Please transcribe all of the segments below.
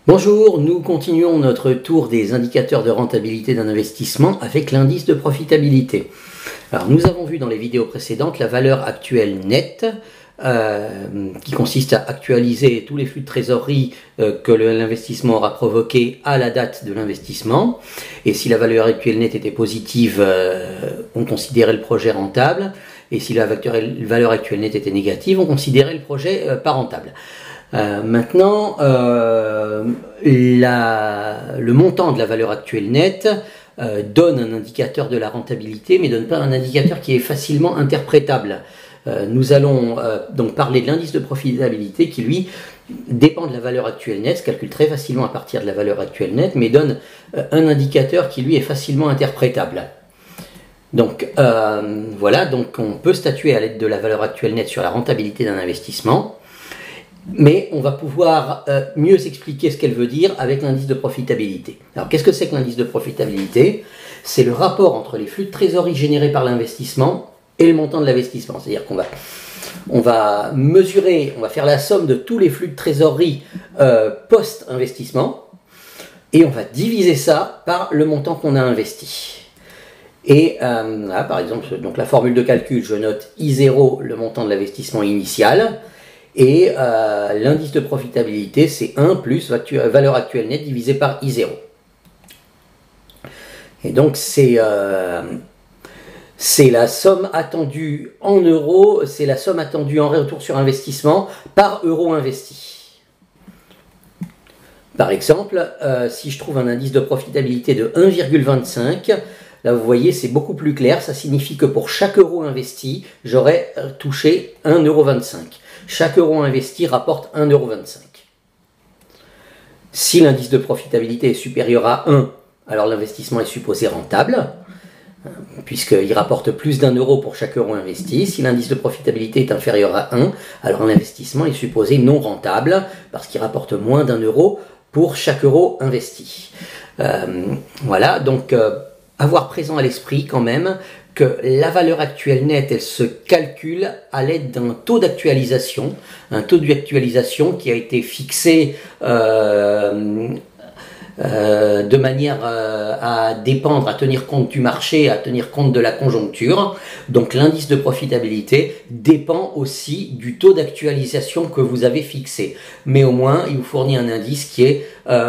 Bonjour, nous continuons notre tour des indicateurs de rentabilité d'un investissement avec l'indice de profitabilité. Alors nous avons vu dans les vidéos précédentes la valeur actuelle nette qui consiste à actualiser tous les flux de trésorerie que l'investissement aura provoqué à la date de l'investissement. Et si la valeur actuelle nette était positive, on considérait le projet rentable. Et si la valeur actuelle nette était négative, on considérait le projet pas rentable. Maintenant, le montant de la valeur actuelle nette donne un indicateur de la rentabilité, mais ne donne pas un indicateur qui est facilement interprétable. Nous allons donc parler de l'indice de profitabilité qui, lui, dépend de la valeur actuelle nette, se calcule très facilement à partir de la valeur actuelle nette, mais donne un indicateur qui, lui, est facilement interprétable. Donc voilà, donc on peut statuer à l'aide de la valeur actuelle nette sur la rentabilité d'un investissement. Mais on va pouvoir mieux expliquer ce qu'elle veut dire avec l'indice de profitabilité. Alors qu'est-ce que c'est que l'indice de profitabilité? C'est le rapport entre les flux de trésorerie générés par l'investissement et le montant de l'investissement. C'est-à-dire qu'on va mesurer, on va faire la somme de tous les flux de trésorerie post-investissement et on va diviser ça par le montant qu'on a investi. Et là, par exemple, donc la formule de calcul, je note I0, le montant de l'investissement initial. Et l'indice de profitabilité, c'est 1 plus valeur actuelle nette divisé par I0. Et donc, c'est la somme attendue en euros, c'est la somme attendue en retour sur investissement par euro investi. Par exemple, si je trouve un indice de profitabilité de 1,25, là vous voyez, c'est beaucoup plus clair, ça signifie que pour chaque euro investi, j'aurais touché 1,25 €. Chaque euro investi rapporte 1,25 €. Si l'indice de profitabilité est supérieur à 1, alors l'investissement est supposé rentable, puisqu'il rapporte plus d'1 € pour chaque euro investi. Si l'indice de profitabilité est inférieur à 1, alors l'investissement est supposé non rentable, parce qu'il rapporte moins d'1 € pour chaque euro investi. Voilà, donc avoir présent à l'esprit quand même que la valeur actuelle nette, elle se calcule à l'aide d'un taux d'actualisation, un taux d'actualisation qui a été fixé de manière à dépendre, à tenir compte du marché, à tenir compte de la conjoncture. Donc l'indice de profitabilité dépend aussi du taux d'actualisation que vous avez fixé. Mais au moins, il vous fournit un indice qui est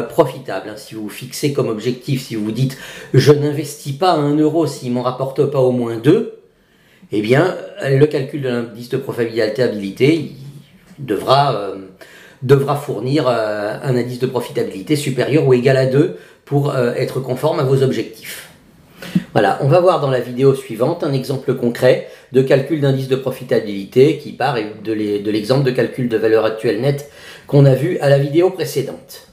profitable. Si vous fixez comme objectif, si vous dites « je n'investis pas 1 € s'il ne m'en rapporte pas au moins 2 », eh bien, le calcul de l'indice de profitabilité devra fournir un indice de profitabilité supérieur ou égal à 2 pour être conforme à vos objectifs. Voilà, on va voir dans la vidéo suivante un exemple concret de calcul d'indice de profitabilité qui part de l'exemple de calcul de valeur actuelle nette qu'on a vu à la vidéo précédente.